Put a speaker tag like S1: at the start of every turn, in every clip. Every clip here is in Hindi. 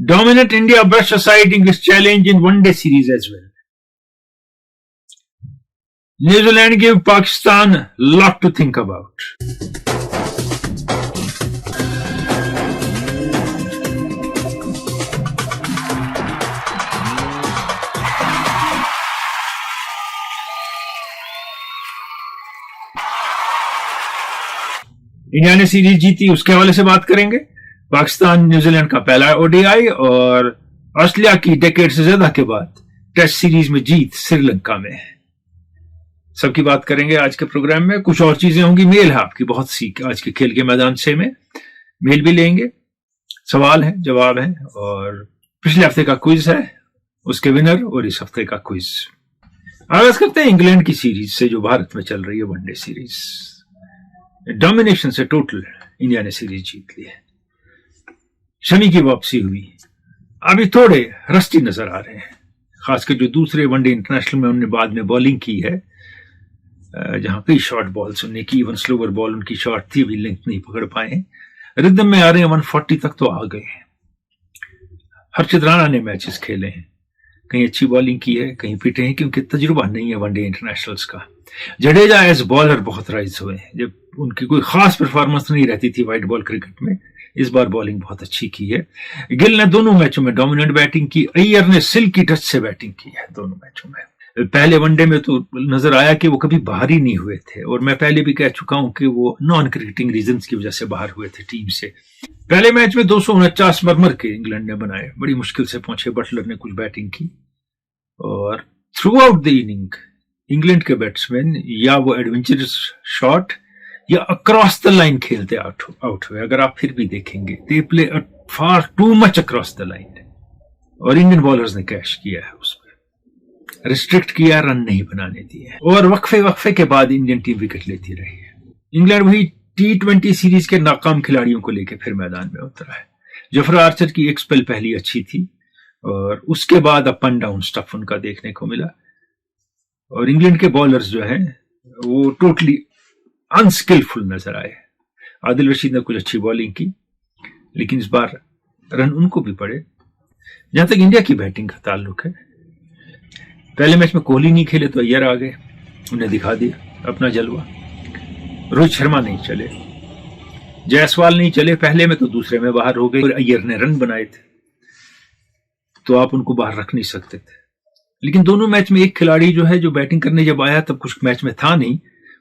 S1: Dominant India brushed aside English challenge in one-day series as well. New Zealand gave Pakistan a lot to think about. India ने सीरीज जीती, उसके हवाले से बात करेंगे। पाकिस्तान न्यूजीलैंड का पहला ओडीआई और ऑस्ट्रेलिया की डेकेड से ज्यादा के बाद टेस्ट सीरीज में जीत श्रीलंका में। सबकी बात करेंगे आज के प्रोग्राम में। कुछ और चीजें होंगी, मेल है आपकी बहुत सी आज के खेल के मैदान से में मेल भी लेंगे, सवाल है, जवाब है, और पिछले हफ्ते का क्विज है, उसके विनर, और इस हफ्ते का क्विज। आगाज करते हैं इंग्लैंड की सीरीज से जो भारत में चल रही है, वनडे सीरीज। डोमिनेशन से टोटल इंडिया ने सीरीज जीत ली है। शमी की वापसी हुई, अभी थोड़े रस्टी नजर आ रहे हैं, खासकर जो दूसरे वनडे इंटरनेशनल में उन्होंने बाद में बॉलिंग की है, जहां कई शॉर्ट बॉल्स उन्हें की, इवन स्लोवर बॉल उनकी शॉर्ट थी, भी लेंथ नहीं पकड़ पाए। रिदम में आ रहे हैं, 140 तक तो आ गए हैं। हर्षित राणा ने मैचेस खेले हैं, कहीं अच्छी बॉलिंग की है, कहीं पिटे हैं, क्योंकि तजुर्बा नहीं है वनडे इंटरनेशनल्स का। जडेजा एज बॉलर बहुत राइज हुए हैं, जब उनकी कोई खास परफॉर्मेंस नहीं रहती थी व्हाइट बॉल क्रिकेट में, इस बार बॉलिंग बहुत अच्छी की है। गिल ने दोनों मैचों में डोमिनेंट बैटिंग की, अय्यर ने सिल्की टच से बैटिंग की है दोनों मैचों में। पहले वनडे में तो नजर आया कि वो कभी बाहर ही नहीं हुए थे, और मैं पहले भी कह चुका हूं कि वो नॉन क्रिकेटिंग रीजंस की वजह से बाहर हुए थे टीम से। पहले मैच में 249 मरमर के इंग्लैंड ने बनाए, बड़ी मुश्किल से पहुंचे, बटलर ने कुछ बैटिंग की, और through out the inning England के बैट्समैन या वो एडवेंचरस शॉट या अक्रॉस द लाइन खेलते आउट हुए। अगर आप फिर भी देखेंगे, they play far too much across the line, और इंडियन बॉलर्स ने कैश किया है उस पर, रिस्ट्रिक्ट किया, रन नहीं बनाने दिए, और वक्फे के बाद इंडियन टीम विकेट लेती रही है। इंग्लैंड वही T20 सीरीज के नाकाम खिलाड़ियों को लेकर फिर मैदान में उतरा है। जफरा आर्चर की एक स्पेल पहली अच्छी थी, और उसके बाद अप एंड डाउन स्टफ उनका देखने को मिला, और इंग्लैंड के बॉलर्स जो हैं वो टोटली अनस्किलफुल नजर आए। आदिल रशीद ने कुछ अच्छी बॉलिंग की, लेकिन इस बार रन उनको भी पड़े। जहां तक इंडिया की बैटिंग का ताल्लुक है, पहले मैच में कोहली नहीं खेले तो अय्यर आ गए, उन्हें दिखा दिया अपना जलवा। रोहित शर्मा नहीं चले, जायसवाल नहीं चले, पहले में तो दूसरे में बाहर हो गए, और अय्यर ने रन बनाए थे, तो आप उनको बाहर रख नहीं सकते थे। लेकिन दोनों मैच में एक खिलाड़ी जो है, जो बैटिंग करने जब आया तब कुछ मैच में था नहीं,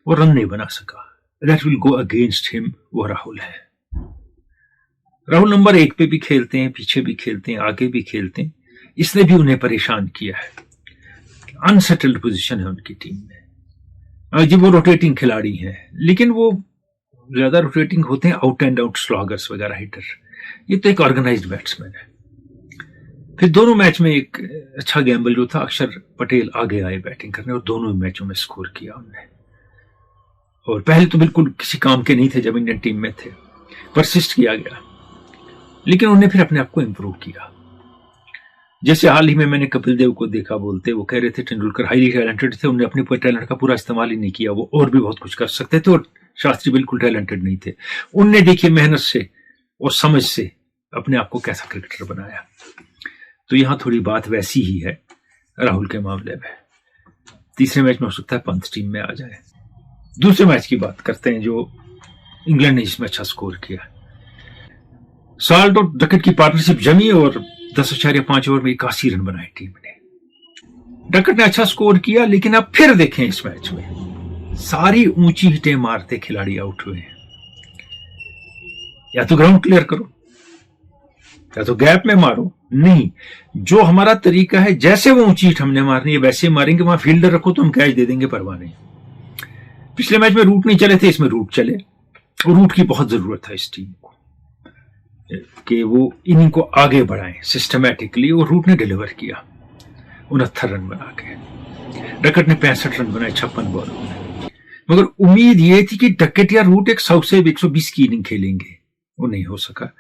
S1: वो रन नहीं बना सका। That will go against him, वो राहुल है। राहुल नंबर 1 पे भी खेलते हैं, पीछे भी खेलते हैं, आगे भी खेलते हैं, इसने भी उन्हें परेशान किया है। अनसेटल्ड पोजीशन है उनकी टीम में। जी वो रोटेटिंग खिलाड़ी हैं, लेकिन वो ज्यादा रोटेटिंग होते हैं आउट एंड आउट स्लॉगर्स वगैरह हिटर, ये तो एक ऑर्गेनाइज्ड बैट्समैन है। फिर दोनों मैच में एक अच्छा गैम्बल जो था, अक्षर पटेल आगे आए बैटिंग करने, और दोनों मैचों में स्कोर किया उन्होंने। और पहले तो बिल्कुल किसी काम के नहीं थे जब इंडियन टीम में थे, परसिस्ट किया गया, लेकिन उन्होंने फिर अपने आप को इंप्रूव किया। जैसे हाल ही में मैंने कपिल देव को देखा बोलते, वो कह रहे थे तेंदुलकर हाईली टैलेंटेड थे, उन्होंने अपने टैलेंट का पूरा इस्तेमाल ही नहीं किया, वो और भी बहुत कुछ कर सकते थे, और शास्त्री बिल्कुल टैलेंटेड नहीं थे। उनने देखिए मेहनत से और समझ से अपने आप को कैसा क्रिकेटर बनाया। तो यहां थोड़ी बात वैसी ही है राहुल के मामले में। तीसरे मैच में हो सकता है पंत टीम में आ जाए। दूसरे मैच की बात करते हैं जो इंग्लैंड ने जिसमें अच्छा स्कोर किया। साल्ट और डकट की पार्टनरशिप जमी, और 10.5 ओवर में 81 रन बनाए टीम ने। डकट ने अच्छा स्कोर किया, लेकिन अब फिर देखें इस मैच में सारी ऊंची हिटें मारते खिलाड़ी आउट हुए हैं। या तो ग्राउंड क्लियर करो, या तो गैप में मारो, नहीं, जो हमारा तरीका है, जैसे वो ऊंची हिट हमने मारनी है वैसे मारेंगे। वहां फील्डर रखो तो हम कैच दे देंगे, परवाह नहीं। पिछले मैच में रूट नहीं चले थे, इसमें रूट चले, और रूट की बहुत जरूरत था इस टीम को कि वो इनिंग को आगे बढ़ाएं सिस्टमैटिकली, और रूट ने डिलीवर किया 69 रन बना के। डकट ने 65 रन बनाए 56 बॉलों में। मगर उम्मीद ये थी कि डकट या रूट एक 100 से 120 की इनिंग खेलेंगे, वो नहीं हो सका।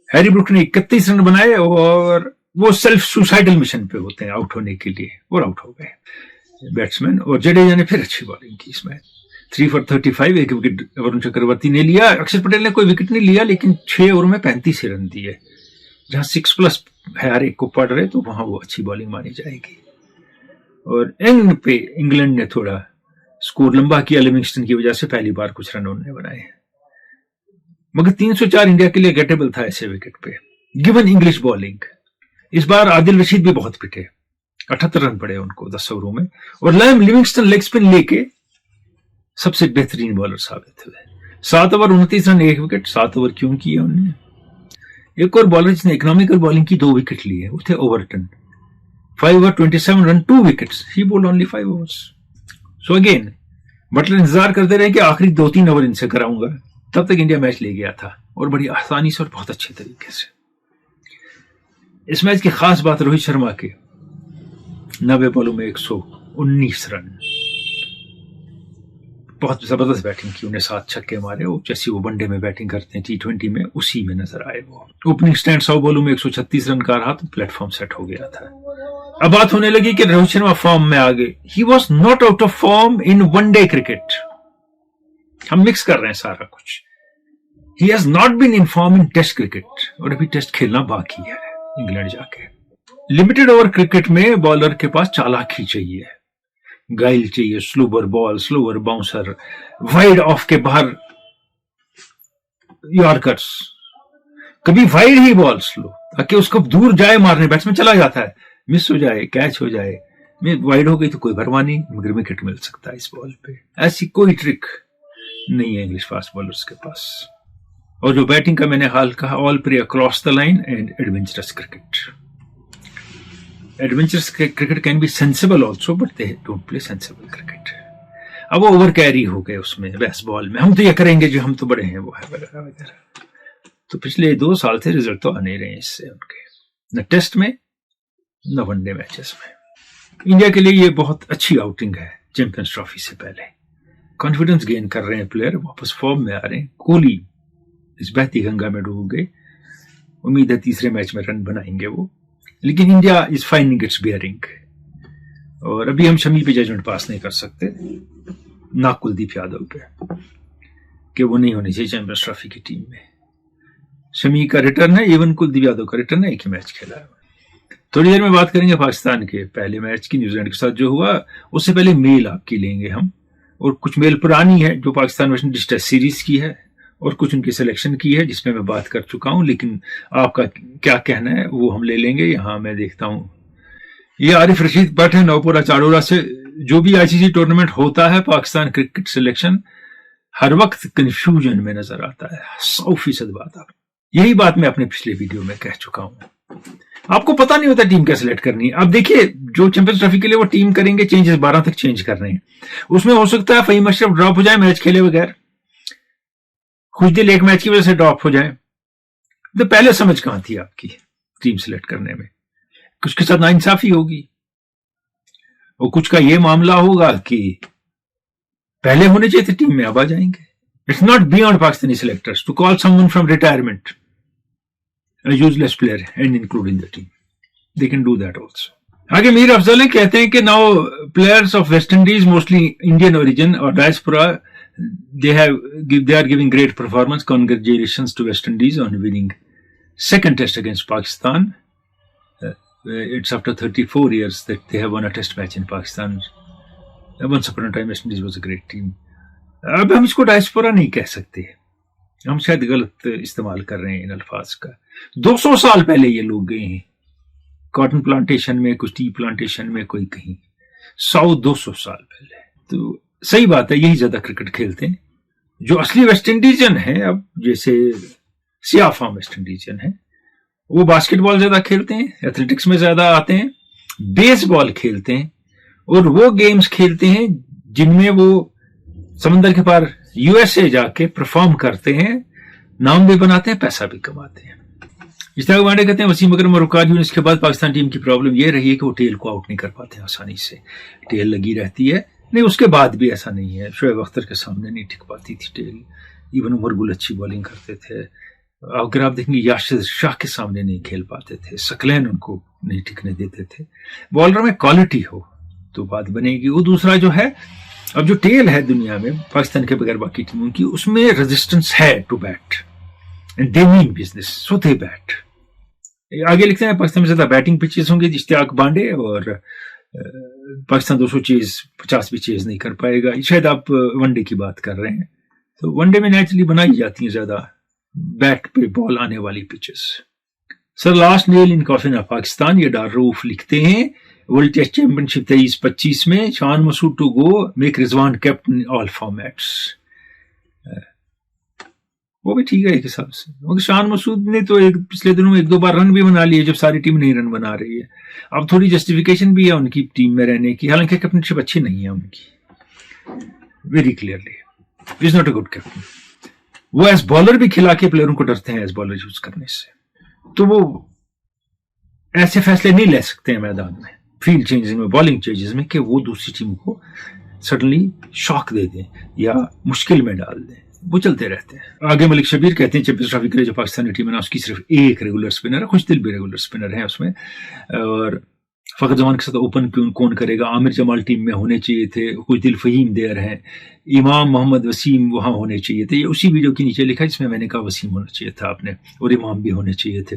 S1: हैरी ब्रुक ने 31 रन बनाए, और वो सेल्फ सुसाइडल मिशन पे होते हैं आउट होने के लिए, और आउट हो गए बैट्समैन। और जडेजा ने फिर अच्छी बॉलिंग की इस मैच, 3 for 35, एक विकेट वरुण चक्रवर्ती ने लिया। अक्षर पटेल ने कोई विकेट नहीं लिया, लेकिन 6 ओवर में 35 रन दिए। जहां 6+ है हर एक को पढ़ रहे, तो वहां वो अच्छी बॉलिंग मानी जाएगी। और एंड पे इंग्लैंड ने थोड़ा स्कोर लंबा किया लिविंगस्टन की वजह से, पहली बार कुछ रन उन्होंने बनाए, मगर 304 इंडिया के लिए गेटेबल था ऐसे विकेट पे गिवन इंग्लिश बॉलिंग। इस बार आदिल रशीद भी बहुत पिटे, 78 रन पड़े उनको 10 ओवरों में, और लाइम लिविंगस्टन लेग स्पिन लेके सबसे बेहतरीन बॉलर साबित हुए। 7 ओवर 29 रन 1 विकेट। 7 ओवर क्यों किए उन्होंने? एक और बॉलर जिसने इकोनॉमिकल बॉलिंग की 2 विकेट लिए, वो थे Overton. 5 over 27 run 2 wickets, he bowled only 5 overs. So again Buttler इंतजार करते रहे कि आखिरी 2-3 ओवर इनसे कराऊंगा, तब तक इंडिया मैच ले गया था, और बड़ी आसानी से और बहुत अच्छे तरीके से। इस मैच की खास बात रोहित शर्मा के 90 बॉलों में 119 रन, बहुत जबरदस्त बैटिंग की उन्हें, 7 छक्के मारे, वो जैसी वो वनडे में बैटिंग करते हैं T20 में, उसी में नजर आए वो। ओपनिंग स्टैंड 100 बॉलों में 136 रन का रहा, तो प्लेटफॉर्म सेट हो गया था। अब बात होने लगी कि रोहित शर्मा फॉर्म में आ गए। He was not out of form in one day cricket. हम मिक्स कर रहे हैं सारा कुछ। He has not been in form in test cricket, और अभी टेस्ट खेलना बाकी है इंग्लैंड जाके। लिमिटेड ओवर क्रिकेट में बॉलर के पास चालाकी चाहिए, गाइल चाहिए, slower ball, slower bouncer, wide off के बाहर यॉर्कर्स, कभी वाइड ही बॉल स्लो ताकि उसको दूर जाए मारने, बैट्समैन चला जाता है, मिस हो जाए, कैच हो जाए, वाइड हो गई तो कोई परवाह नहीं, मगर विकेट मिल सकता है इस बॉल पे। ऐसी कोई ट्रिक नहीं है इंग्लिश फास्ट बॉलर्स के पास। और जो बैटिंग का मैंने हाल कहा, all play across the line and adventurous cricket. Adventurous cricket can be sensible also, but they don't play sensible cricket. अब वो ओवर कैरी हो गए उसमें, बेसबॉल में हम तो ये करेंगे जो हम तो बड़े हैं, वो है वगैरह वगैरह। तो पिछले 2 साल से रिजल्ट तो आने रहे हैं इससे उनके, न टेस्ट में न वनडे मैचेस में। इंडिया के लिए ये बहुत अच्छी आउटिंग है चैंपियंस ट्रॉफी से पहले। कॉन्फिडेंस गेन कर रहे हैं प्लेयर, वापस फॉर्म में आ रहे हैं। कोहली इस बहती गंगा में डूब गए, उम्मीद है तीसरे मैच में रन बनाएंगे वो, लेकिन India is finding it's bearing. और अभी हम शमी पे जजमेंट पास नहीं कर सकते, ना कुलदीप यादव पे, कि वो नहीं होनी चाहिए चैंपियंस ट्रॉफी की टीम में। शमी का रिटर्न है, इवन कुलदीप यादव का रिटर्न है, एक ही मैच खेला है। थोड़ी देर में बात करेंगे पाकिस्तान के पहले मैच की, न्यूजीलैंड के साथ जो हुआ। उससे पहले मेल आपकी लेंगे हम, और कुछ मेल पुरानी है जो Pakistan West Indies test series की है, और कुछ उनकी सिलेक्शन की है जिसमें मैं बात कर चुका हूं, लेकिन आपका क्या कहना है वो हम ले लेंगे। यहां मैं देखता हूं, ये आरिफ रशीद भट्ट है नौपुरा चाड़ोरा से। जो भी आईसीसी टूर्नामेंट होता है, पाकिस्तान क्रिकेट सिलेक्शन हर वक्त कंफ्यूजन में नजर आता है, 100% बात। आप यही बात मैं अपने पिछले वीडियो में कह चुका हूं। आपको पता नहीं होता टीम क्या सिलेक्ट करनी है। अब देखिए, जो चैंपियंस ट्रॉफी के लिए वो टीम करेंगे चेंजेस, 12 तक चेंज कर रहे हैं, उसमें हो सकता है फहीम अशरफ ड्रॉप हो जाए मैच खेले बगैर, खुशदिल एक मैच की वजह से ड्रॉप हो जाए। तो पहले समझ कहां थी आपकी टीम सिलेक्ट करने में? कुछ के साथ नाइंसाफी होगी, और कुछ का ये मामला होगा कि पहले होने चाहिए थे टीम में, अब आ जाएंगे। It's not beyond Pakistani selectors to call someone from retirement a useless player and include in the team. They can do that also. आगे मीर अफजल है, कहते हैं कि now players of West Indies, mostly Indian origin or diaspora, they are giving great performance. Congratulations to West Indies on winning second test against Pakistan. It's after 34 years that they have won a test match in Pakistan. Once upon a time West Indies was a great team. अब हम इसको डायस्पोरा नहीं कह सकते, हम शायद गलत इस्तेमाल कर रहे हैं इन अल्फाज का। 200 साल पहले ये लोग गए हैं कॉटन प्लांटेशन में, कुछ टी प्लांटेशन में, कोई कहीं 100-200 साल पहले। तो सही बात है, यही ज्यादा क्रिकेट खेलते हैं। जो असली वेस्ट इंडीजन है, अब जैसे सियाह फार्म वेस्ट इंडीजन है, वो बास्केटबॉल ज्यादा खेलते हैं, एथलेटिक्स में ज्यादा आते हैं, बेसबॉल खेलते हैं, और वो गेम्स खेलते हैं जिनमें वो समंदर के पार यूएसए जाके परफॉर्म करते हैं, नाम भी बनाते हैं, पैसा भी कमाते हैं। इश्ताक वांडे कहते हैं वसीम अकरम और वकार यूनिस के बाद पाकिस्तान टीम की प्रॉब्लम यह रही है कि वो टेल को आउट नहीं कर पाते आसानी से, टेल लगी रहती है। नहीं, उसके बाद भी ऐसा नहीं है, शोएब अख्तर के सामने नहीं टिक पाती थी टेल, इवन उमर गुल अच्छी बॉलिंग करते थे। अगर आप देखेंगे याशिर शाह के सामने नहीं खेल पाते थे, सकलैन उनको नहीं टिकने देते थे। बॉलर में क्वालिटी हो तो बात बनेगी। वो दूसरा जो है, अब जो टेल है दुनिया में पाकिस्तान के बगैर बाकी टीमों की, उसमें रेजिस्टेंस है to bat, and they mean business, so they bat. आगे लिखते हैं पाकिस्तान में ज्यादा बैटिंग पिचेस होंगे, इश्तियाक बांडे, और पाकिस्तान 200 चेज 50 भी चेज नहीं कर पाएगा। शायद आप वनडे की बात कर रहे हैं, तो वनडे में नेचुरली बनाई जाती हैं ज्यादा बैट पे बॉल आने वाली pitches. Sir last nail in coffin of Pakistan, ये डार रूफ लिखते हैं। वर्ल्ड टेस्ट चैंपियनशिप 23-25 में Shan Masood to go, make Rizwan captain all formats. वो भी ठीक है एक हिसाब से, क्योंकि शान मसूद ने तो पिछले दिनों में 1-2 बार रन भी बना लिए जब सारी टीम नहीं रन बना रही है। अब थोड़ी जस्टिफिकेशन भी है उनकी टीम में रहने की, हालांकि कैप्टनशिप अच्छी नहीं है उनकी, very clearly is not a good captain. वो एज बॉलर भी खिला के प्लेयरों को डरते हैं एज बॉलर यूज करने से, तो वो ऐसे फैसले नहीं ले सकते हैं मैदान में, फील्ड चेंजेस में, बॉलिंग चेंजेस में, कि वो दूसरी टीम को सडनली शॉक दे दें या मुश्किल में डाल दें। वो चलते रहते हैं। आगे मलिक शबीर कहते हैं चैंपियंस ट्रॉफी के लिए जो पाकिस्तानी टीम है ना, उसकी सिर्फ एक रेगुलर स्पिनर है, खुशदिल भी रेगुलर स्पिनर है उसमें, और फखर जमान के साथ ओपन कौन करेगा? आमिर जमाल टीम में होने चाहिए थे, खुशदिल फहीम देर हैं, इमाम मोहम्मद वसीम वहां होने चाहिए थे। ये उसी वीडियो के नीचे लिखा जिसमें मैंने कहा वसीम होना चाहिए था आपने, और इमाम भी होने चाहिए थे।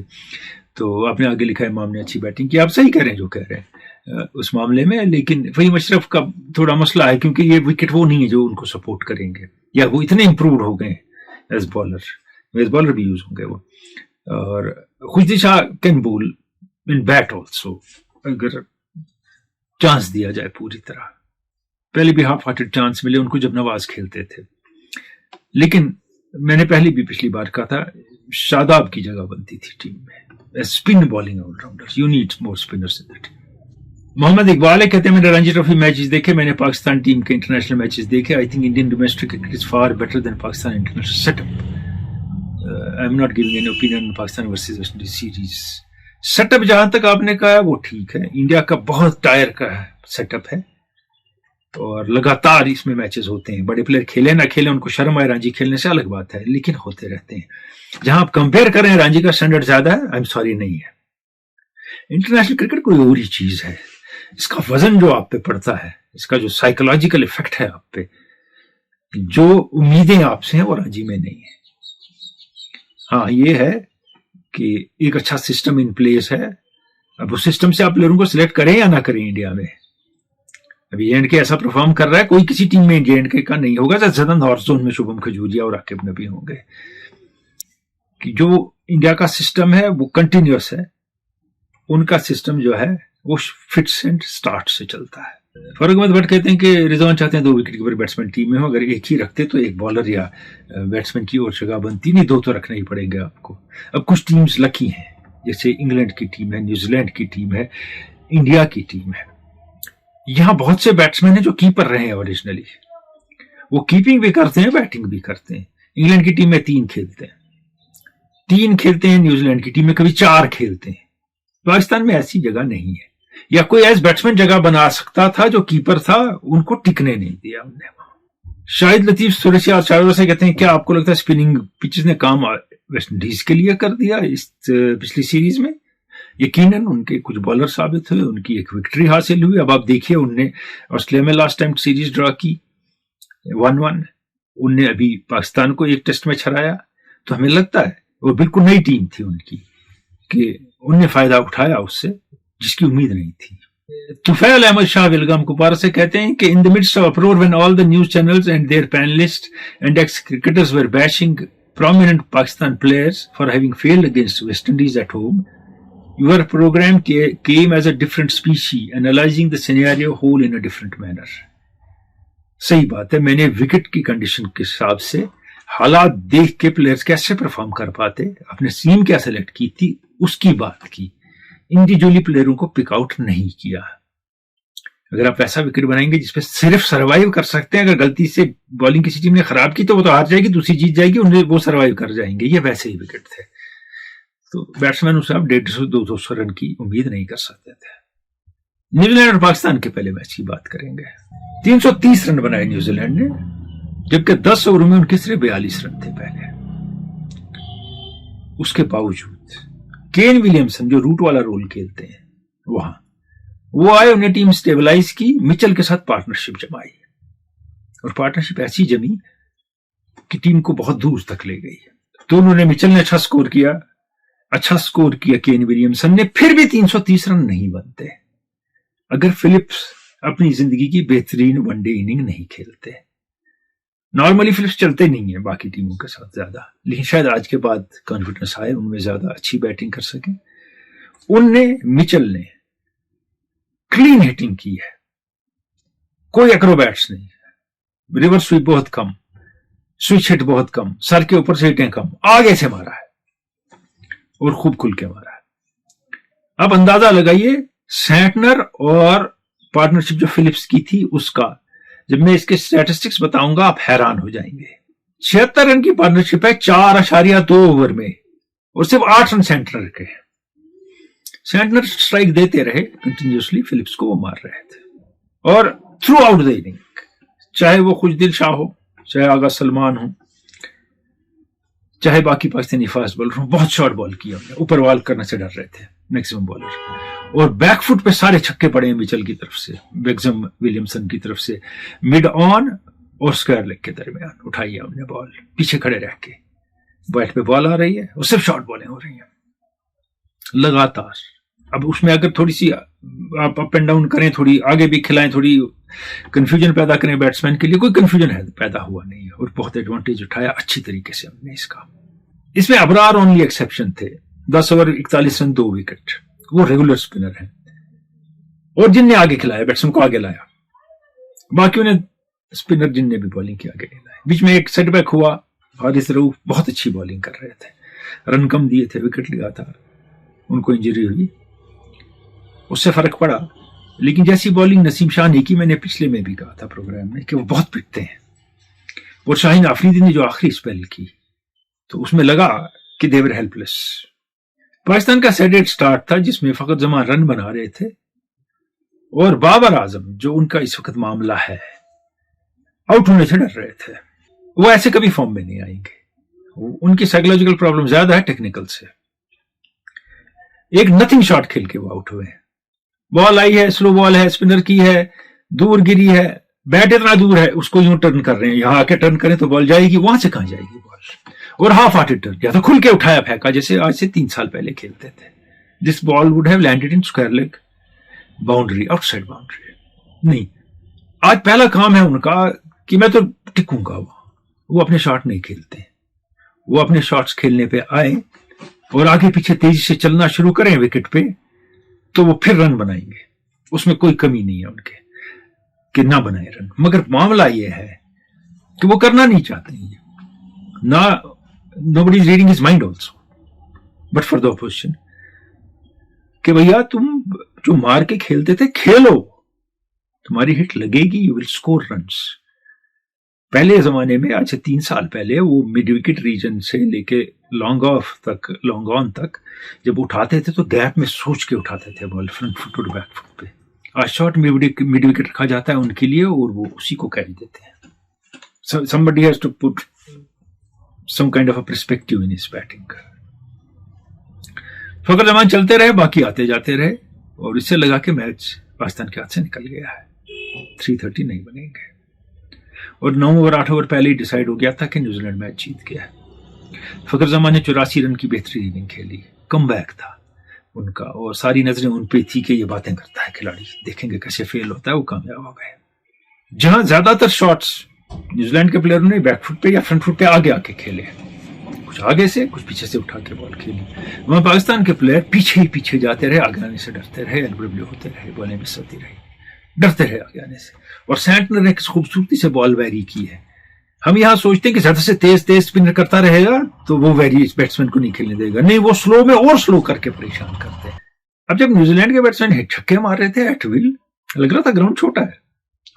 S1: तो आपने आगे लिखा है इमाम ने अच्छी बैटिंग की। आप सही कह रहे हैं जो कह रहे हैं उस मामले में, लेकिन फहीम अशरफ का थोड़ा मसला है, क्योंकि ये विकेट वो नहीं है जो उनको सपोर्ट करेंगे, या वो इतने इंप्रूव हो गए एज बॉलर भी यूज होंगे वो। और खुशदिल शाह कैन बोल इन बैट ऑल्सो, अगर चांस दिया जाए पूरी तरह। पहले भी हाफ हार्टेड चांस मिले उनको जब नवाज खेलते थे, लेकिन मैंने पहले भी पिछली बार कहा था शादाब की जगह बनती थी टीम में, spin bowling allrounder, you need more spinners in that. Mohammad Iqbal है, कहते हैं मैंने रणजी ट्रॉफी मैचेस देखे, मैंने पाकिस्तान टीम के इंटरनेशनल मैचेस देखे। I think Indian domestic cricket is far better than Pakistan international setup. I am not giving any opinion on Pakistan versus West Indies series. Setup जहां तक आपने कहा है वो ठीक है, इंडिया का बहुत टायर का सेटअप है और लगातार इसमें मैचेस होते हैं। बड़े प्लेयर खेले ना खेले, उनको शर्म आए रांची खेलने से अलग बात है, लेकिन होते रहते हैं। जहां आप कंपेयर करें रांची का स्टैंडर्ड ज्यादा है, आई एम सॉरी नहीं है। इंटरनेशनल क्रिकेट कोई और ही चीज है, इसका वजन जो आप पे पड़ता है, इसका जो साइकोलॉजिकल इफेक्ट है आप पे, जो उम्मीदें आपसे हैं वो रांची में नहीं है। हाँ ये है कि एक अच्छा सिस्टम इन प्लेस है, अब उस सिस्टम से आप प्लेयरों को सिलेक्ट करें या ना करें। इंडिया में अभी जे ऐसा परफॉर्म कर रहा है, कोई किसी टीम में जे का नहीं होगा, ज्यादा नॉर्थ जोन में शुभम खजूरिया और आकिब नबी होंगे। कि जो इंडिया का सिस्टम है वो कंटिन्यूअस है, उनका सिस्टम जो है वो फिट्स एंड स्टार्ट से चलता है। फरूक अहमद भट्ट कहते हैं कि रिजवान चाहते हैं 2 विकेट कीपर बैट्समैन टीम में हो, अगर एक ही रखते तो एक बॉलर या बैट्समैन की और जगह बनती नहीं, 2 तो रखना ही पड़ेंगे आपको। अब कुछ टीम्स लकी हैं, जैसे इंग्लैंड की टीम है, न्यूजीलैंड की टीम है, इंडिया की टीम है। यहां बहुत से बैट्समैन हैं जो कीपर रहे हैं ओरिजिनली, वो कीपिंग भी करते हैं, बैटिंग भी करते हैं। इंग्लैंड की टीम में 3 खेलते हैं, न्यूजीलैंड की टीम में कभी 4 खेलते हैं। पाकिस्तान में ऐसी जगह नहीं है, या कोई एज बैट्समैन जगह बना सकता था जो कीपर था, उनको टिकने नहीं दिया उन्होंने। शाहिद लतीफ सुरेशिया से कहते हैं क्या आपको लगता है स्पिनिंग पिचेस ने काम वेस्ट इंडीज के लिए कर दिया इस पिछली सीरीज में? यकीनन उनके कुछ बॉलर साबित हुए, उनकी एक विक्ट्री हासिल हुई। अब आप देखिए, उनने ऑस्ट्रेलिया में लास्ट टाइम सीरीज ड्रॉ की 1-1, उनने अभी पाकिस्तान को एक टेस्ट मैच हराया। तो हमें लगता है वो बिल्कुल नई टीम थी उनकी, कि उनने फायदा उठाया उससे जिसकी उम्मीद नहीं थी। तुफैल अहमद शाह विलगाम कुपारा से कहते हैं कि in the midst of uproar when all the news channels and their panelist and ex cricketers were bashing prominent Pakistan players for having failed against West Indies at home, your program came as a different species, analyzing the scenario whole in a different manner. सही बात है, मैंने विकेट की कंडीशन के हिसाब से हालात देख के प्लेयर्स कैसे परफॉर्म कर पाते, अपने टीम क्या सेलेक्ट की थी उसकी बात की, इंडिविजुअली प्लेयरों को पिक आउट नहीं किया। अगर आप ऐसा विकेट बनाएंगे जिसपे सिर्फ सर्वाइव कर सकते हैं, अगर गलती से बॉलिंग किसी टीम ने खराब की तो वो तो हार जाएगी, दूसरी जीत जाएगी, उन्हें वो सर्वाइव कर जाएंगे। ये वैसे ही विकेट थे, तो बैट्समैन उससे आप 150-200 रन की उम्मीद नहीं कर सकते थे। न्यूजीलैंड और पाकिस्तान के पहले मैच की बात करेंगे। 330 रन बनाए न्यूजीलैंड ने, जबकि 10 ओवर में उनके सिर्फ 42 रन थे पहले। उसके बावजूद केन विलियमसन जो रूट वाला रोल खेलते हैं वहां, वो आए, उन्हें टीम स्टेबलाइज की, मिचेल के साथ पार्टनरशिप जमाई, और पार्टनरशिप ऐसी जमी कि टीम को बहुत दूर तक ले गई। दोनों ने, मिचेल ने अच्छा स्कोर किया, अच्छा स्कोर किया केन विलियमसन ने, फिर भी 330 रन नहीं बनते अगर फिलिप्स अपनी जिंदगी की बेहतरीन वनडे इनिंग नहीं खेलते। नॉर्मली फिलिप्स चलते नहीं है बाकी टीमों के साथ ज्यादा, लेकिन शायद आज के बाद कॉन्फिडेंस आए, उनमें ज्यादा अच्छी बैटिंग कर सके। मिचेल ने क्लीन हिटिंग की है, कोई एक्रोबैट्स नहीं, रिवर्स स्वीप बहुत कम, स्विच हिट बहुत कम, सर के ऊपर से हिटें कम, आगे से मारा है और खूब खुल के मारा है। अब अंदाजा लगाइए सैंटनर और पार्टनरशिप जो फिलिप्स की थी उसका, जब मैं इसके स्टैटिस्टिक्स बताऊंगा आप हैरान हो जाएंगे। 76 रन की पार्टनरशिप है 4.2 ओवर में, और सिर्फ 8 रन सैंटनर के। सैंटनर स्ट्राइक देते रहे कंटिन्यूसली, फिलिप्स को वो मार रहे थे, और थ्रू आउट द इनिंग, चाहे वो खुशदिल शाह हो, चाहे आगा सलमान हो, चाहे बाकी पाकिस्तानी फास्ट बॉलर हो, बहुत शॉर्ट बॉल किया हमने, ऊपर बॉल करने से डर रहे थे मैक्सिमम बॉलर, और बैकफुट पे सारे छक्के पड़े हैं मिचेल की तरफ से, बेग्जम विलियमसन की तरफ से, मिड ऑन और स्क्वायर लेग के दरमियान उठाई है हमने बॉल, पीछे खड़े रह के बैट पे बॉल आ रही है और सिर्फ शॉर्ट बॉलें हो रही हैं लगातार। अब उसमें अगर थोड़ी सी आप अप एंड डाउन करें, थोड़ी आगे भी खिलाएं, थोड़ी कंफ्यूजन पैदा करें बैट्समैन के लिए, कोई कंफ्यूजन है पैदा हुआ नहीं है, और बहुत एडवांटेज उठाया अच्छी तरीके से हमने इसका। इसमें अबरार ओनली एक्सेप्शन थे, 10 ओवर 41 रन 2 विकेट, वो रेगुलर स्पिनर हैं, और जिनने आगे खिलाया, बैट्समैन को आगे लाया, बाकी उन्हें स्पिनर जिनने भी बॉलिंग की आगे नहीं लाया। बीच में एक सेटबैक हुआ, हारिस रऊफ बहुत अच्छी बॉलिंग कर रहे थे, रन कम दिए थे, विकेट लगातार, उनको इंजरी हुई, उससे फर्क पड़ा। लेकिन जैसी बॉलिंग नसीम शाह ने की, मैंने पिछले में भी कहा था प्रोग्राम में कि वो बहुत पिटते हैं, और शाहीन आफरीदी ने जो आखिरी स्पेल की तो उसमें लगा कि देवर हेल्पलेस। पाकिस्तान का सेडेड स्टार्ट था जिसमें फखर जमान रन बना रहे थे, और बाबर आजम जो उनका इस वक्त मामला है, आउट होने से डर रहे थे, वो ऐसे कभी फॉर्म में नहीं आएंगे, उनकी साइकोलॉजिकल प्रॉब्लम ज्यादा है टेक्निकल से। एक नथिंग शॉट खेल के वो आउट हुए, बॉल आई है, स्लो बॉल है, स्पिनर की है, दूर गिरी है, बैट इतना दूर है, उसको यूं टर्न कर रहे हैं, यहां आके टर्न करें तो बॉल जाएगी, वहां से कहां जाएगी बॉल, और हाफ हार्टेड टर्न, या तो खुल के उठाया फेंका जैसे आज से 3 साल पहले खेलते थे, this ball would have landed in square leg boundary, outside boundary. नहीं, आज पहला काम है उनका कि मैं तो टिकूंगा, वो अपने शॉट नहीं खेलते, वो अपने शॉट्स खेलने पे आए और आगे पीछे तेजी से चलना शुरू करें विकेट पे, तो वो फिर रन बनाएंगे, उसमें कोई कमी नहीं है उनके कि ना बनाए रन। मगर मामला ये है कि वो करना नहीं चाहते हैं, ना nobody is reading his mind also but for the opposition, कि भैया तुम जो मार के खेलते थे खेलो, तुम्हारी हिट लगेगी, यू विल स्कोर रन्स। पहले जमाने में, आज से 3 साल पहले, वो मिड विकेट रीजन से लेके लॉन्ग ऑफ तक, लॉन्ग ऑन तक जब उठाते थे तो गैप में सोच के उठाते थे बॉल, फ्रंट फुट और बैक फुट पे। आज शॉर्ट मिड विकेट रखा जाता है उनके लिए, और वो उसी को कैरी देते हैं। somebody has to put some kind of a perspective in his batting। फखर जमान चलते रहे, बाकी आते जाते रहे, और इससे लगा कि मैच पाकिस्तान के हाथ से निकल गया है, 330 नहीं बनेंगे, और 9 ओवर 8 ओवर पहले ही डिसाइड हो गया था कि न्यूजीलैंड मैच जीत गया है। फखर जमान ने 84 रन की बेहतरीन इनिंग खेली, कम बैक था उनका, और सारी नजरें उन पे थी कि ये बातें करता है खिलाड़ी, देखेंगे कैसे फेल होता है, वो कामयाब हो गए। जहां ज्यादातर शॉट्स न्यूजीलैंड के प्लेयरों ने बैकफुट पे या फ्रंट फुट पे आगे आके खेले, कुछ आगे से कुछ पीछे से उठा के बॉल खेली, वहां पाकिस्तान के प्लेयर पीछे ही पीछे जाते रहे, आगे आने से डरते रहे, एलबीडब्ल्यू होते रहे, बॉलें मिस होती रही, डरते रहे आगे आने से। और सैंटनर ने खूबसूरती से बॉल वैरी की है। हम यहां सोचते हैं कि ज्यादा से तेज तेज स्पिनर करता रहेगा तो वो वैरी बैट्समैन को नहीं खेलने देगा, नहीं, वो स्लो में और स्लो करके परेशान करते हैं। अब जब न्यूजीलैंड के बैट्समैन छक्के मार रहे थे एट विल, लग रहा था ग्राउंड छोटा है,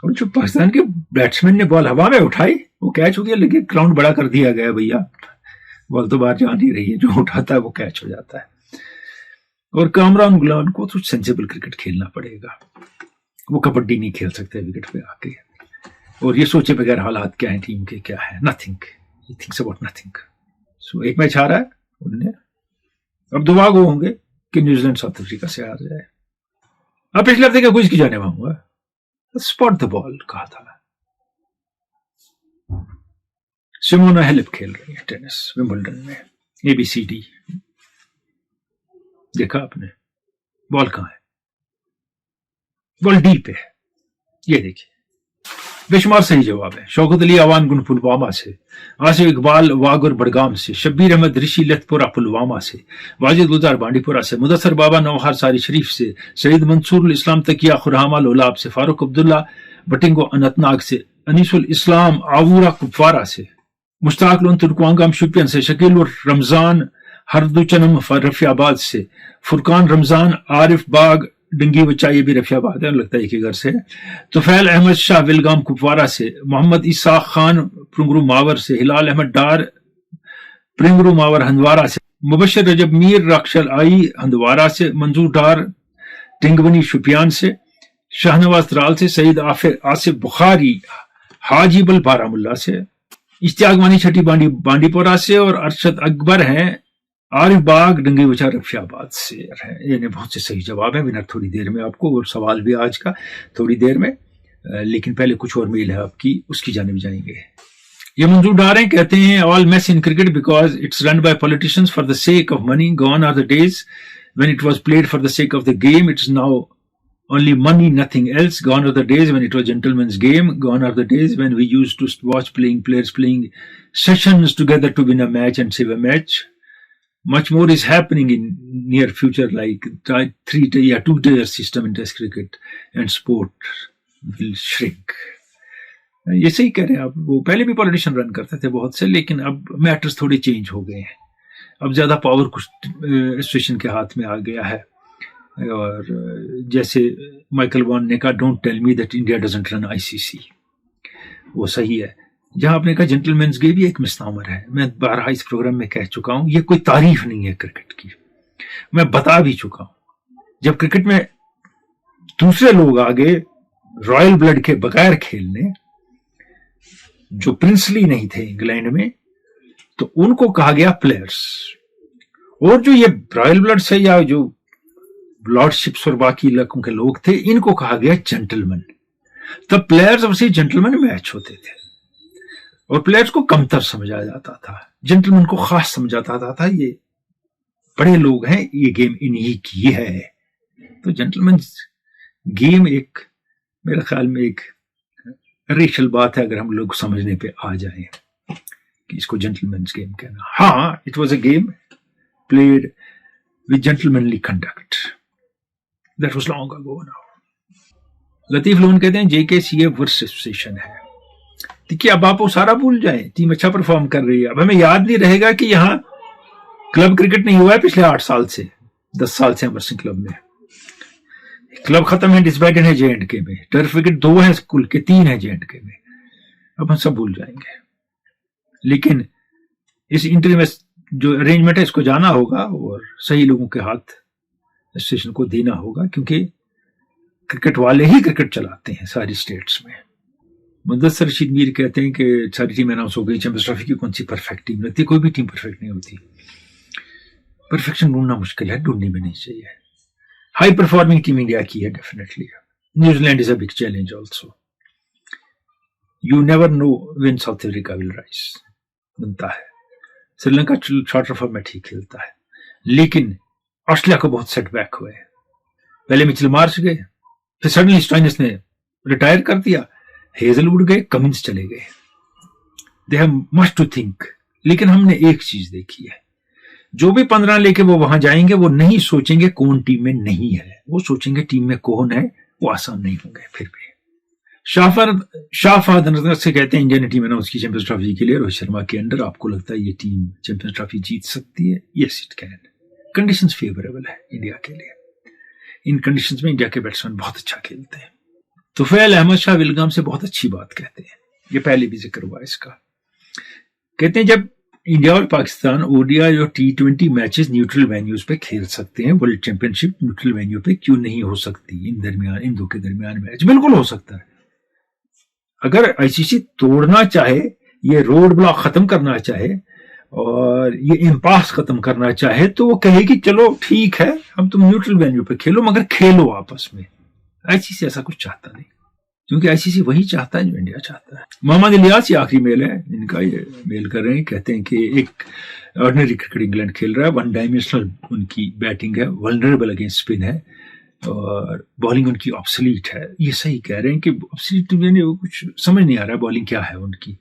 S1: और जो पाकिस्तान के बैट्समैन ने बॉल हवा में उठाई, वो कैच हो गया, लेकिन ग्राउंड बड़ा कर दिया गया, भैया बॉल तो बाहर जा नहीं रही है, जो उठाता है वो कैच हो जाता है। और कामरान गुलाम को तो सेंसिबल क्रिकेट खेलना पड़ेगा, वो कबड्डी नहीं खेल सकते विकेट पे आके, और ये सोचे बगैर हालात क्या है टीम के, क्या है, nothing, he thinks about nothing. So एक मैच हारा है उन्होंने, अब दुआ गो होंगे कि न्यूजीलैंड साउथ अफ्रीका से हार जाए। अब पिछले हफ्ते का कुछ की जाने वांगा, स्पॉट द बॉल कहा था। सिमोना हेलेप खेल रही है टेनिस विंबलडन में, ABCD देखा आपने? बॉल कहां है? बॉल डी पे है। ये देखिए, बेशुमार सही जवाब है। शौकत अली अवान गुन पुलवामा से, आसिफ इकबाल वागुर बड़गाम से, शब्बीर अहमद ऋषि लतपुरा पुलवामा से, वाजिद गुलजार बांडीपुरा से, मुदस्सर बाबा नौहार सारी शरीफ से, सईद मंसूर इस्लाम तकिया खुरहामा लोलाब से, फारूक अब्दुल्ला बटिंगो अनंतनाग से, अनीसुल इस्लाम आवूरा कुपवारा से, मुश्ताक लोन तुर्कवांगम शुपियन से, शकील रमजान हरदुचनम रफियाबाद से, फुरकान रमजान आरिफ बाग डंगी बच्चा, ये भी रफियाबाद है, लगता है एक ही घर से। तुफैल अहमद शाह विलगाम कुपवारा से, मोहम्मद इसाक खान प्रिंगरू मावर से, हिलाल अहमद डार प्रिंगरू मावर हंदवारा से, मुबशर रजब मीर रक्षल आई हंदवारा से, मंजूर डार टिंगवनी शुपियान से, शाहनवाज त्राल से, सईद आसिफ बुखारी हाजीबल बारामुल्ला से, इश्तियाक मानी छठी बांडीपोरा से, और अरशद अकबर हैं आरिफ बाग डंगी बचा रफियाबाद से है। ये बहुत से सही जवाब है। विनर थोड़ी देर में आपको, और सवाल भी आज का थोड़ी देर में, लेकिन पहले कुछ और मेल है आपकी, उसकी जानिब जाएंगे। ये मंजूर डार हैं, कहते हैं all mess in cricket because it's run by politicians for the sake of money, gone are the days when it was played for the sake of the game, it's now only money, nothing else. Gone are the days when it was gentleman's game. Gone are the days when we used to watch players playing sessions together to win a match and save a match. Much more is happening in near future, like 2-tier system in test cricket, and sport will shrink. ये सही कह रहे हैं आप। वो पहले भी पॉलिटिशियन रन करते थे बहुत से, लेकिन अब मैटर्स थोड़े चेंज हो गए हैं। अब ज्यादा पावर कुछ एसोसिएशन के हाथ में आ गया है। और जैसे माइकल वॉन ने कहा, don't tell me that India doesn't run ICC, वो सही है। जहां आपने कहा जेंटलमैन्स गेम भी एक मिसनामर है, मैं बारहा इस प्रोग्राम में कह चुका हूं, ये कोई तारीफ नहीं है क्रिकेट की, मैं बता भी चुका हूं। जब क्रिकेट में दूसरे लोग आगे रॉयल ब्लड के बगैर खेलने, जो प्रिंसली नहीं थे इंग्लैंड में, तो उनको कहा गया प्लेयर्स। और जो ये रॉयल ब्लड से या जो लॉर्डशिप्स और बाकी इलाकों के लोग थे, इनको कहा गया जेंटलमैन। तब प्लेयर्स और जेंटलमैन मैच होते थे, और प्लेयर्स को कमतर समझा जाता था, जेंटलमैन को खास समझा जाता था। ये बड़े लोग हैं, ये गेम इन्हीं की है। तो जेंटलमैन गेम एक, मेरे ख्याल में एक रेशल बात है, अगर हम लोग समझने पे आ जाएं कि इसको जेंटलमैन गेम कहना। हाँ, it was a game played with gentlemanly conduct, that was long ago now. Latif loan कहते हैं जेकेसीए वर्स एसोसिएशन है। देखिए, अब आप वो सारा भूल जाएं, टीम अच्छा परफॉर्म कर रही है। अब हमें याद नहीं रहेगा कि यहाँ क्लब क्रिकेट नहीं हुआ है पिछले 8 साल से, 10 साल से अमर सिंह क्लब में। क्लब खत्म है, डिसबैंडेड है JNK में, टर्फ विकेट 2 है स्कूल के, 3 है JNK में। अब हम सब भूल जाएंगे, लेकिन इस इंटरव्यू में जो अरेंजमेंट है, इसको जाना होगा और सही लोगों के हाथ एसोसिएशन को देना होगा, क्योंकि क्रिकेट वाले ही क्रिकेट चलाते हैं सारी स्टेट्स में। मुदस्सर रशीद मीर कहते हैं कि सारी टीम अनाउंस हो गई, चैंपियंस ट्रॉफी की कौन सी परफेक्ट टीम लगती है? कोई भी टीम परफेक्ट नहीं होती। परफेक्शन ढूंढना मुश्किल है, ढूंढनी भी नहीं चाहिए। हाई परफॉर्मिंग टीम इंडिया की है definitely. New Zealand is a big challenge also. You never know when south Africa will rise बनता है। श्रीलंका शॉर्टर फॉर्म में ठीक खेलता है, लेकिन ऑस्ट्रेलिया को बहुत सेटबैक हुए। पहले मिचेल मार्श गए, फिर सडनली स्टोइनिस ने रिटायर कर दिया, हेजलवुड गए, कमिंस चले गए। They have much to think. लेकिन हमने एक चीज देखी है, जो भी 15 लेके वो वहां जाएंगे, वो नहीं सोचेंगे कौन टीम में नहीं है, वो सोचेंगे टीम में कौन है। वो आसान नहीं होंगे फिर भी। शाहफाद नजर से कहते हैं इंडिया ने टीम अनाउंस की चैंपियंस ट्रॉफी के लिए रोहित शर्मा के अंडर। आपको लगता है ये टीम चैंपियंस ट्रॉफी जीत सकती है? Yes it can. Conditions favourable है इंडिया के लिए। इन कंडीशंस में इंडिया के बैट्समैन बहुत अच्छा खेलते हैं। तुफैल अहमद शाह विलगाम से बहुत अच्छी बात कहते हैं, ये पहले भी जिक्र हुआ इसका। कहते हैं जब इंडिया और पाकिस्तान ODI और T20 मैचेस न्यूट्रल वेन्यूज पे खेल सकते हैं, वर्ल्ड चैंपियनशिप न्यूट्रल वेन्यू पे क्यों नहीं हो सकती? इन दो के दरमियान मैच बिल्कुल हो सकता है। अगर ICC तोड़ना चाहे, ये रोड ब्लॉक खत्म करना चाहे और ये इम्पास खत्म करना चाहे, तो वो कहेगी चलो ठीक है, हम तुम न्यूट्रल वेन्यू पे खेलो, मगर खेलो आपस में। ICC ऐसा कुछ चाहता नहीं, क्योंकि ICC वही चाहता है जो इंडिया चाहता है। मोहम्मद इलियास, ये आखिरी मेल है इनका, ये मेल कर रहे हैं, कहते हैं कि एक ऑर्डिनरी क्रिकेट इंग्लैंड खेल रहा है, वन डायमेंशनल उनकी बैटिंग है, वल्नरेबल अगेंस्ट स्पिन है, और बॉलिंग उनकी ऑब्सोलीट है। ये सही कह रहे हैं कि ऑब्सोलीट, यानी वो कुछ समझ नहीं आ रहा है बॉलिंग क्या है उनकी।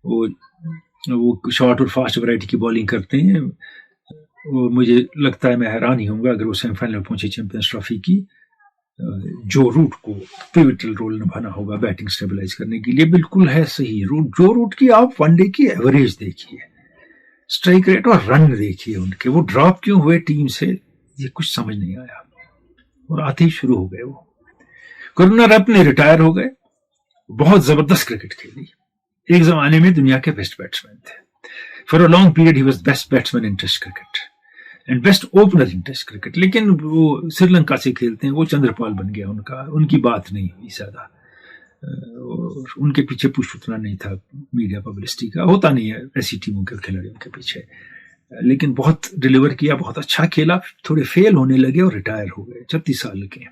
S1: वो शॉर्ट और फास्ट वैरायटी की बॉलिंग करते हैं। वो मुझे लगता है, मैं हैरान ही होऊंगा अगर वो सेमीफाइनल पहुंचे चैंपियंस ट्रॉफी की। जो रूट को पिवटल रोल निभाना होगा बैटिंग स्टेबलाइज करने के लिए, बिल्कुल है सही रूट। जो रूट की आप वनडे की एवरेज देखिए, स्ट्राइक रेट और रन देखिए उनके, वो ड्रॉप क्यों हुए टीम से, ये कुछ समझ नहीं आया, और आते ही शुरू हो गए वो। करुणा अपने रिटायर हो गए, बहुत जबरदस्त क्रिकेट खेली, एक जमाने में दुनिया के बेस्ट बैट्समैन थे। For a long period he was best batsman in test cricket and best opener in test cricket. लेकिन वो श्रीलंका से खेलते हैं, वो चंद्रपाल बन गया उनका, उनकी बात नहीं हुई ज्यादा, उनके पीछे पुश उतना नहीं था मीडिया पब्लिसिटी का, होता नहीं है ऐसी टीमों के खिलाड़ियों के पीछे। लेकिन बहुत डिलीवर किया, बहुत अच्छा खेला, थोड़े फेल होने लगे और रिटायर हो गए 36 साल के।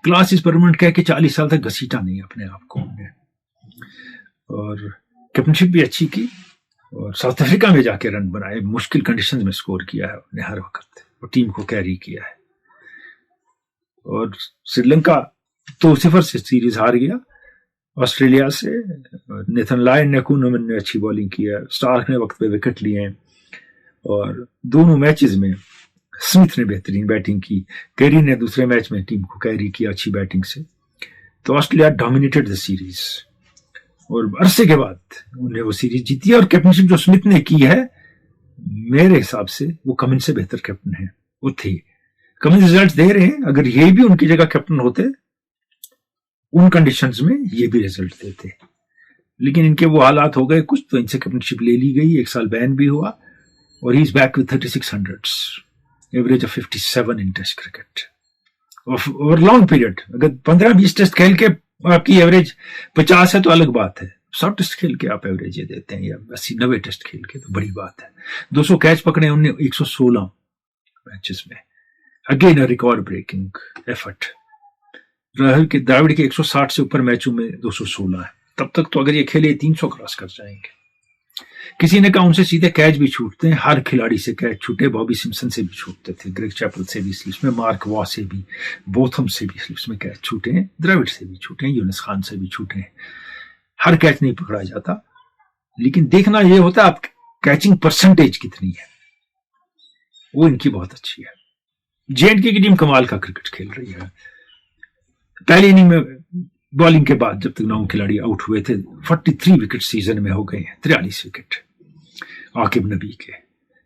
S1: क्लास इज परमानेंट कह के 40 साल तक घसीटा नहीं अपने आप को उन्होंने, और कैप्टनशिप भी अच्छी की, और साउथ अफ्रीका में जाके रन बनाए, मुश्किल कंडीशंस में स्कोर किया है उन्होंने हर वक्त, और टीम को कैरी किया है। और श्रीलंका 2-0 से सीरीज हार गया ऑस्ट्रेलिया से। नेथन लायन ने, कूनमन ने अच्छी बॉलिंग की है, स्टार्क ने वक्त पे विकेट लिए हैं, और दोनों मैचेस में स्मिथ ने बेहतरीन बैटिंग की, कैरी ने दूसरे मैच में टीम को कैरी किया अच्छी बैटिंग से। तो ऑस्ट्रेलिया डोमिनेटेड द सीरीज, और अरसे के बाद उन्हें वो सीरीज जीती है। और कैप्टनशिप जो स्मिथ ने की है, मेरे हिसाब से वो कमिंस से बेहतर कैप्टन है, वो थे। कमिंस रिजल्ट दे रहे हैं, अगर ये भी उनकी जगह कैप्टन होते उन कंडीशंस में, ये भी रिजल्ट देते। लेकिन इनके वो हालात हो गए कुछ, तो इनसे कैप्टनशिप ले ली गई, एक साल बैन भी हुआ, और he is back with 3600, average of 57 in test cricket over long period. अगर 15-20 टेस्ट खेल के आपकी एवरेज 50 है तो अलग बात है, 100 टेस्ट खेल के आप एवरेज ये देते हैं, या 80-90 टेस्ट खेल के, तो बड़ी बात है। 200 कैच पकड़े उन्होंने 116 मैचेस में, again a record breaking effort. Rahul के द्रविड़ के 160 से ऊपर मैचों में 216 है, तब तक तो अगर ये खेले 300 क्रॉस कर जाएंगे। किसी ने कहा उनसे सीधे कैच भी छूटते हैं, हर खिलाड़ी से कैच छूटे, बॉबी सिम्पसन से भी छूटते थे, ग्रेग चैपल से भी स्लिप्स में, मार्क वॉ से भी, बोथम से भी स्लिप्स में कैच छूटे हैं, द्रविड़ से भी छूटे हैं, यूनुस खान से भी छूटे हैं। हर कैच नहीं पकड़ा जाता, लेकिन देखना यह होता है आप कैचिंग परसेंटेज कितनी है, वो इनकी बहुत अच्छी है। जेएंडके की टीम कमाल का क्रिकेट खेल रही है। पहली इनिंग में बॉलिंग के बाद जब तक 9 खिलाड़ी आउट हुए थे, 43 विकेट सीजन में हो गए हैं, 43 विकेट आकिब नबी के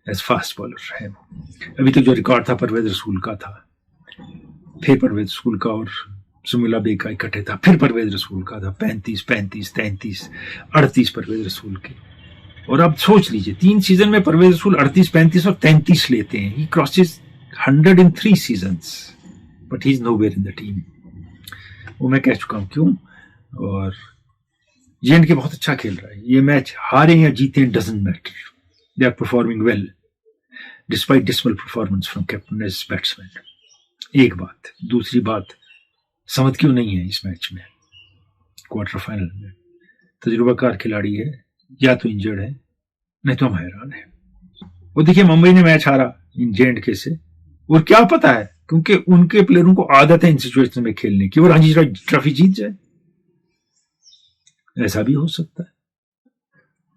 S1: एज फास्ट बॉलर है। अभी तक जो रिकॉर्ड था परवेज रसूल का था, फिर परवेज रसूल का और सुमिला बे का इकट्ठे था, फिर परवेज रसूल का था, 35, 35, 33, 38 परवेज रसूल के। और अब सोच लीजिए 3 सीजन में परवेज रसूल 38, 35 और 33 लेते हैं। ही crosses 100 in 3 seasons, but he's nowhere in the team. वो मैं कह चुका हूं क्यों। और जेएंडके बहुत अच्छा खेल रहा है, ये मैच हारे या जीते doesn't matter, they are performing well despite dismal performance from captain as batsman. एक बात, दूसरी बात, समझ क्यों नहीं है इस मैच में, क्वार्टर फाइनल में। तजुर्बाकार खिलाड़ी है, या तो इंजर्ड है, नहीं तो हम हैरान है। वो देखिए मुंबई ने मैच हारा इन जेएंडके से, और क्या पता है, क्योंकि उनके प्लेयरों को आदत है इन सिचुएशन में खेलने की, वो रणजी ट्रॉफी जीत जाए, ऐसा भी हो सकता है,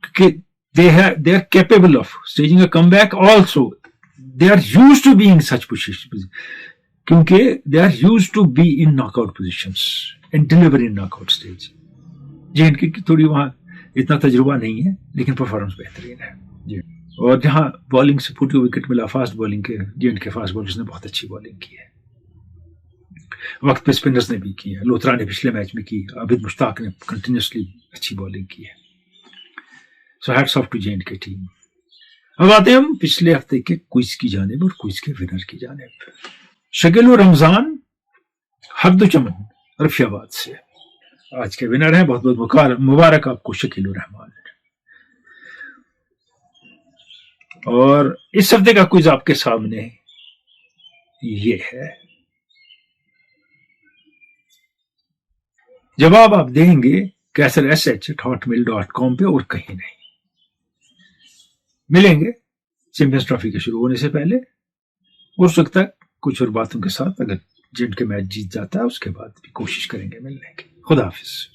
S1: क्योंकि they are capable of staging a comeback also. They are used to being in such positions, क्योंकि they are used to be in knockout positions and deliver in knockout stage. J&K की थोड़ी वहां इतना तजुर्बा नहीं है, लेकिन परफॉर्मेंस बेहतरीन है जी। और जहां बॉलिंग से 40 विकेट मिला फास्ट बॉलिंग के, जेएंडके फास्ट बॉलर्स ने बहुत अच्छी बॉलिंग की है, वक्त पे स्पिनर्स ने भी की है, लोथरा ने पिछले मैच में की, आबिद मुश्ताक ने कंटिन्यूसली अच्छी बॉलिंग की है। So hats off to J and K team. अब आते हैं हम पिछले हफ्ते के क्विज की जानिब और क्विज के विनर की जानिब। शकील रमजान हब्दुचमन रफियाबाद से आज के विनर हैं, बहुत बहुत मुबारक आपको शकील रहमान। और इस हफ्ते का क्विज आपके सामने ये है, जवाब आप देंगे कैसर SH@hotmail.com पे और कहीं नहीं। मिलेंगे चैंपियंस ट्रॉफी के शुरू होने से पहले, और उस वक्त तक कुछ और बातों के साथ अगर जेंट के मैच जीत जाता है उसके बाद भी कोशिश करेंगे मिलने की। खुदा हाफिज।